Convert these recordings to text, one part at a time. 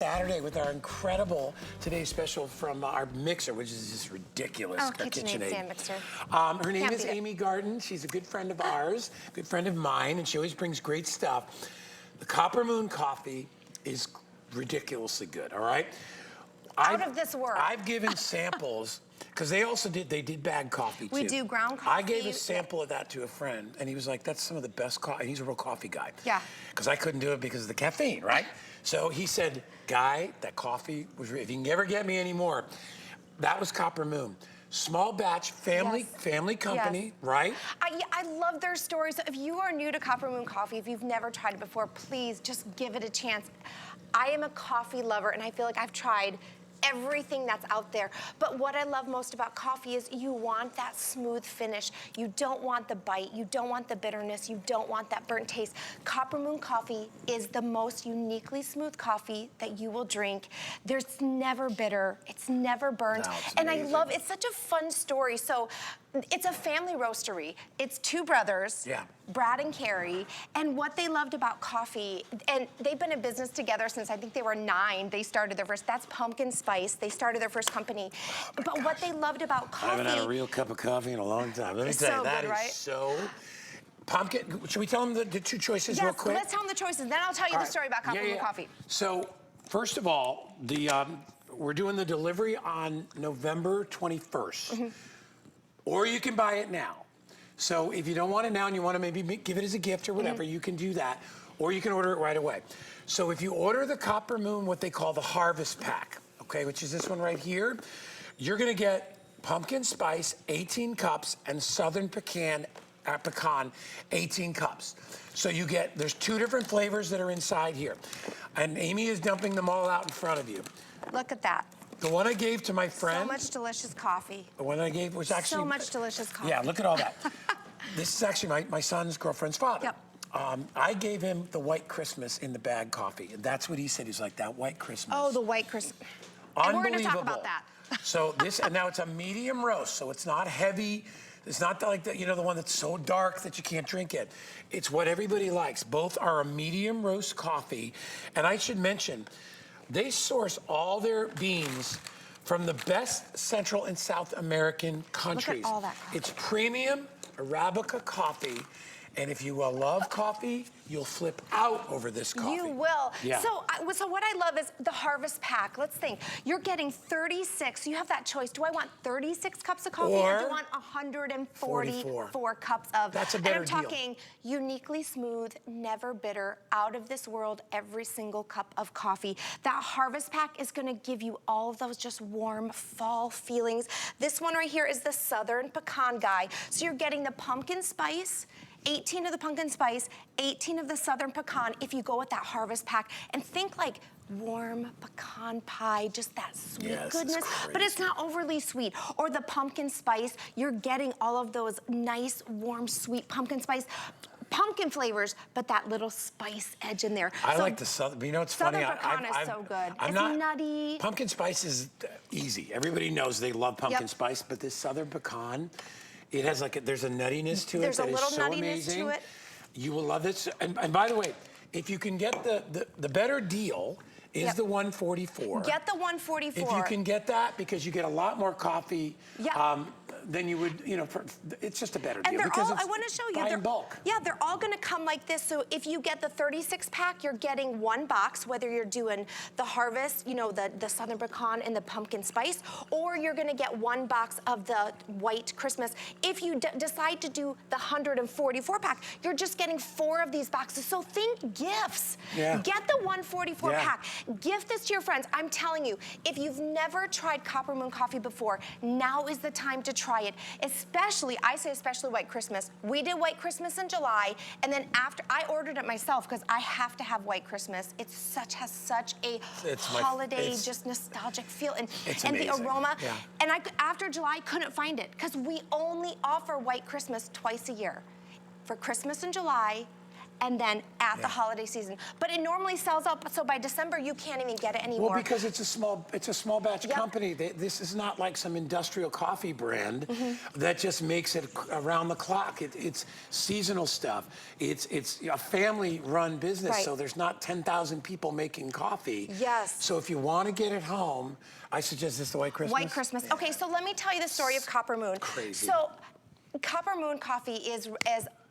Saturday with our incredible today's special from our mixer, which is just ridiculous. Oh, KitchenAid stand mixer. Her name is Amy Garden. She's a good friend of ours, good friend of mine, and she always brings great stuff. The Copper Moon coffee is ridiculously good. All right, Out of this world. I've given samples because they did bag coffee too. We do ground coffee. I gave a sample of that to a friend, and he was like, "That's some of the best coffee." And he's a real coffee guy. Yeah. Because I couldn't do it because of the caffeine, right? So he said, "Guy, that coffee was. If you can ever get me any more, that was Copper Moon." Small batch, family company, right? I love their stories. If you are new to Copper Moon Coffee, if you've never tried it before, please just give it a chance. I am a coffee lover, and I feel like I've tried everything that's out there. But what I love most about coffee is you want that smooth finish. You don't want the bite. You don't want the bitterness. You don't want that burnt taste. Copper Moon Coffee is the most uniquely smooth coffee that you will drink. There's never bitter. It's never burnt. No, it's and amazing. I love, it's such a fun story. So it's a family roastery. It's two brothers, Brad and Carrie, and what they loved about coffee, and they've been in business together since I think they were 9. They started their first, that's Pumpkin Spice. They started their first company. But what they loved about coffee— I haven't had a real cup of coffee in a long time. Let me tell you, that is so... Pumpkin, should we tell them the two choices real quick? Yes, let's tell them the choices, then I'll tell you the story about Copper Moon Coffee. So, first of all, we're doing the delivery on November 21st. Or you can buy it now. So if you don't want it now and you want to maybe give it as a gift or whatever, you can do that. Or you can order it right away. So if you order the Copper Moon, what they call the Harvest Pack, okay, which is this one right here, you're going to get pumpkin spice, 18 cups, and southern pecan 18 cups. So you get, there's 2 different flavors that are inside here. And Amy is dumping them all out in front of you. Look at that. The one I gave to my friend. So much delicious coffee. The one I gave was actually— so much delicious coffee. Yeah, look at all that. This is actually my son's girlfriend's father. Yep. I gave him the White Christmas in the bag coffee. And that's what he said. He's like, that White Christmas. Oh, the White Christmas. Unbelievable. And we're going to talk about that. So this, and now it's a medium roast, so it's not heavy. It's not like the, the one that's so dark that you can't drink it. It's what everybody likes. Both are a medium roast coffee. And I should mention, they source all their beans from the best Central and South American countries. Look at all that coffee. It's premium Arabica coffee. And if you love coffee, you'll flip out over this coffee. You will. Yeah. So what I love is the Harvest Pack. Let's think. You're getting 36. You have that choice. Do I want 36 cups of coffee or do I want 144 cups of? That's a better deal. And I'm talking uniquely smooth, never bitter, out of this world, every single cup of coffee. That Harvest Pack is going to give you all of those just warm fall feelings. This one right here is the Southern Pecan Guy. So you're getting the pumpkin spice, 18 of the pumpkin spice, 18 of the Southern Pecan if you go with that Harvest Pack. And think like warm pecan pie, just that sweet goodness, but it's not overly sweet. Or the pumpkin spice, you're getting all of those nice, warm, sweet pumpkin spice. Pumpkin flavors, but that little spice edge in there. I like the Southern, but you know what's funny? Southern Pecan is so good. It's nutty. Pumpkin spice is easy. Everybody knows they love pumpkin spice, but this Southern Pecan, it has there's a nuttiness to it that is so amazing. There's a little nuttiness to it. You will love this. And by the way, if you can get the better deal is the 144. Get the 144. If you can get that, because you get a lot more coffee than you would, it's just a better deal. And they're because all, I want to show you. Buy in bulk. Yeah, they're all going to come like this. So if you get the 36 pack, you're getting 1 box, whether you're doing the Harvest, the Southern Pecan and the pumpkin spice, or you're going to get 1 box of the White Christmas. If you decide to do the 144 pack, you're just getting 4 of these boxes. So think gifts. Yeah. Get the 144 pack. Gift this to your friends. I'm telling you, if you've never tried Copper Moon coffee before, now is the time to try it. Especially, I say especially White Christmas. We did White Christmas in July, and then after, I ordered it myself because I have to have White Christmas. It has such a holiday, just nostalgic feel, and the aroma. Yeah. And after July, couldn't find it because we only offer White Christmas twice a year. For Christmas in July, and then at the holiday season. But it normally sells out, so by December you can't even get it anymore. Well, because it's a small batch company. This is not like some industrial coffee brand that just makes it around the clock. It's seasonal stuff. It's a family-run business, so there's not 10,000 people making coffee. Yes. So if you want to get it home, I suggest this the White Christmas. White Christmas. Okay, so let me tell you the story of Copper Moon. Crazy. So Copper Moon Coffee is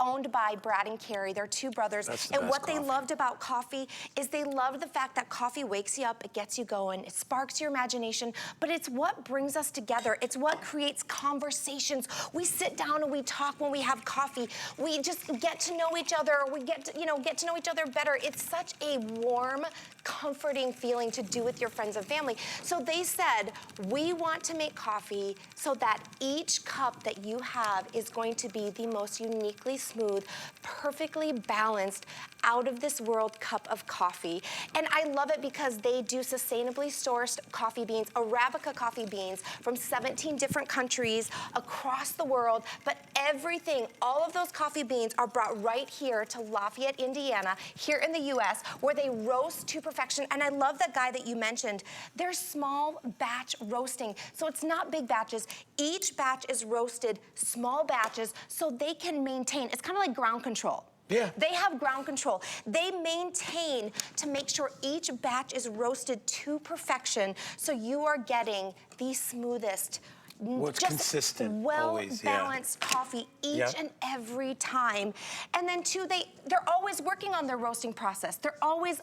owned by Brad and Carrie. They're two brothers. And what they loved about coffee is they loved the fact that coffee wakes you up, it gets you going, it sparks your imagination, but it's what brings us together. It's what creates conversations. We sit down and we talk when we have coffee. We just get to know each other. We get to know each other better. It's such a warm, comforting feeling to do with your friends and family. So they said, we want to make coffee so that each cup that you have is going to be the most uniquely smooth, perfectly balanced, out of this world cup of coffee. And I love it because they do sustainably sourced coffee beans, Arabica coffee beans from 17 different countries across the world. But everything, all of those coffee beans are brought right here to Lafayette, Indiana, here in the US, where they roast to perfection. And I love that guy that you mentioned. They're small batch roasting. So it's not big batches. Each batch is roasted small batches so they can maintain. It's kind of like ground control. Yeah. They have ground control. They maintain to make sure each batch is roasted to perfection so you are getting the smoothest, consistent, well-balanced coffee each and every time. And then two, they're always working on their roasting process. They're always,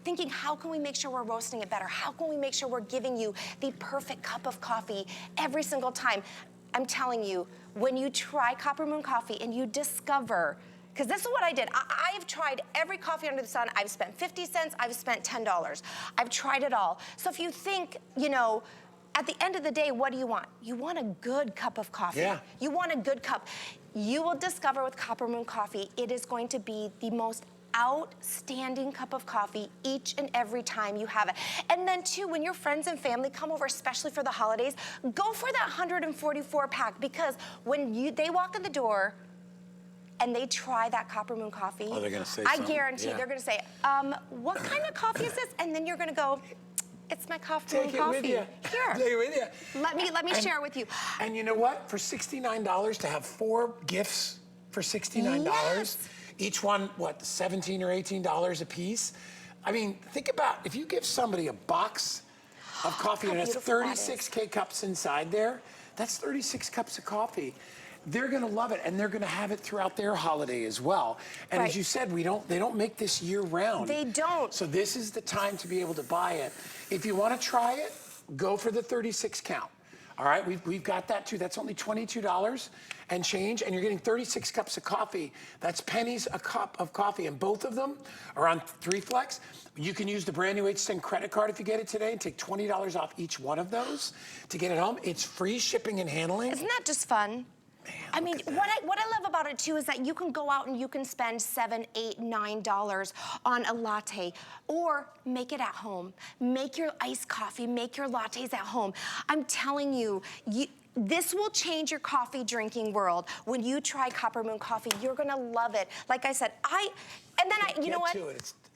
thinking, how can we make sure we're roasting it better? How can we make sure we're giving you the perfect cup of coffee every single time? I'm telling you, when you try Copper Moon Coffee and you discover, because this is what I did. I've tried every coffee under the sun. I've spent 50 cents, I've spent $10. I've tried it all. So if you think, at the end of the day, what do you want? You want a good cup of coffee. Yeah. You want a good cup. You will discover with Copper Moon Coffee, it is going to be the most outstanding cup of coffee each and every time you have it. And then two, when your friends and family come over, especially for the holidays, go for that 144 pack, because when they walk in the door and they try that Copper Moon Coffee, they're gonna say I something. guarantee they're gonna say, what kind of coffee is this? And then you're gonna go, it's my Copper Moon Take it Coffee. with you. Here. Take it with you. Let me share it with you. And you know what? For $69 to have 4 gifts for $69, Yes. each one, what, $17 or $18 a piece? I mean, think about if you give somebody a box of coffee and it's 36 K-Cups inside there, that's 36 cups of coffee. They're gonna love it, and they're gonna have it throughout their holiday as well. And as you said, they don't make this year round. They don't. So this is the time to be able to buy it. If you wanna try it, go for the 36 count. All right, we've got that too. That's only $22 and change, and you're getting 36 cups of coffee. That's pennies a cup of coffee, and both of them are on 3 Flex. You can use the brand new HSN credit card if you get it today and take $20 off each one of those to get it home. It's free shipping and handling. Isn't that just fun? Man, I mean, what I love about it too is that you can go out and you can spend $7, $8, $9 on a latte, or make it at home. Make your iced coffee, make your lattes at home. I'm telling you, this will change your coffee drinking world. When you try Copper Moon Coffee, you're gonna love it. Like I said, you know what?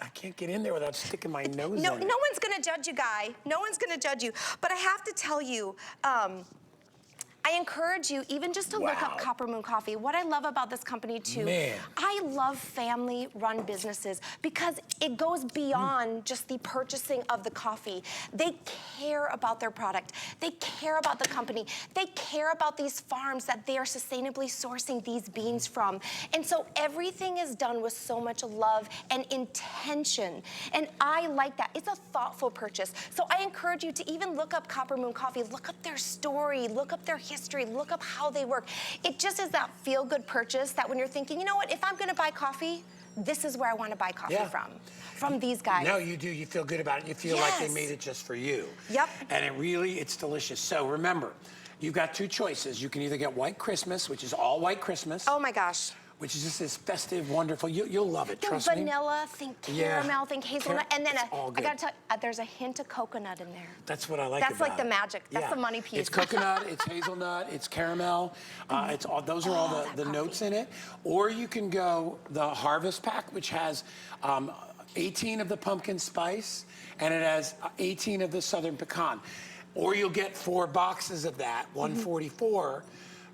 I can't get in there without sticking my nose in. No one's gonna judge you, Guy. No one's gonna judge you. But I have to tell you, I encourage you even just to look up Copper Moon Coffee. What I love about this company too, I love family-run businesses because it goes beyond just the purchasing of the coffee. They care about their product. They care about the company. They care about these farms that they are sustainably sourcing these beans from. And so everything is done with so much love and intention. And I like that. It's a thoughtful purchase. So I encourage you to even look up Copper Moon Coffee, look up their story, look up their history, look up how they work. It just is that feel-good purchase that when you're thinking, you know what, if I'm gonna buy coffee, this is where I wanna buy coffee from these guys. No, you do, you feel good about it. You feel like they made it just for you. Yep. And it's delicious. So remember, you've got 2 choices. You can either get White Christmas, which is all White Christmas. Oh my gosh. which is just this festive, wonderful. You'll love it, Think trust me. vanilla, think Yeah. caramel, think hazelnut, and then It's all I good. gotta tell you, there's a hint of coconut in there. That's what I like That's about like the it. magic. That's the money piece. It's coconut, it's hazelnut, it's caramel. It's all. Those are all that the notes coffee. in it. Or you can go the Harvest Pack, which has 18 of the pumpkin spice, and it has 18 of the southern pecan. Or you'll get 4 boxes of that, 144.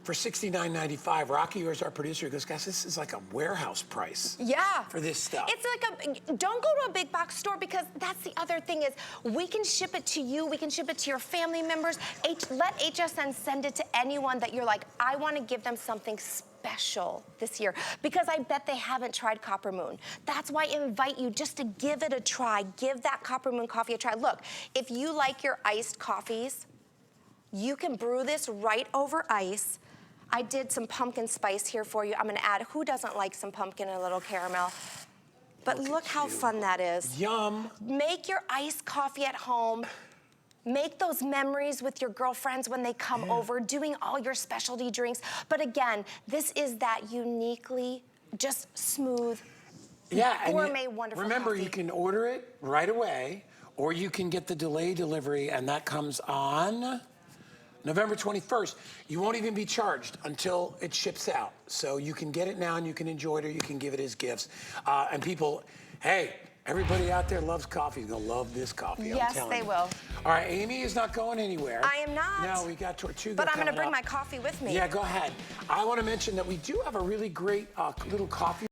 For $69.95, Rocky, who's our producer, goes, guys, this is like a warehouse price. Yeah. For this stuff. It's like don't go to a big box store, because that's the other thing is we can ship it to you, we can ship it to your family members. Let HSN send it to anyone that you're like, I want to give them something special this year, because I bet they haven't tried Copper Moon. That's why I invite you just to give it a try. Give that Copper Moon coffee a try. Look, if you like your iced coffees, you can brew this right over ice. I did some pumpkin spice here for you. I'm gonna add, who doesn't like some pumpkin and a little caramel? But look how fun that is. Yum. Make your iced coffee at home. Make those memories with your girlfriends when they come over, doing all your specialty drinks. But again, this is that uniquely just smooth, gourmet, wonderful remember, coffee. you can order it right away, or you can get the delay delivery, and that comes on November 21st. You won't even be charged until it ships out. So you can get it now and you can enjoy it, or you can give it as gifts. And people, hey, everybody out there loves coffee. You're gonna love this coffee. I'm Yes, telling they you. will. All right, Amy is not going anywhere. I am not. No, we got Tortuga But I'm gonna coming bring up. my coffee with me. Yeah, go ahead. I want to mention that we do have a really great little coffee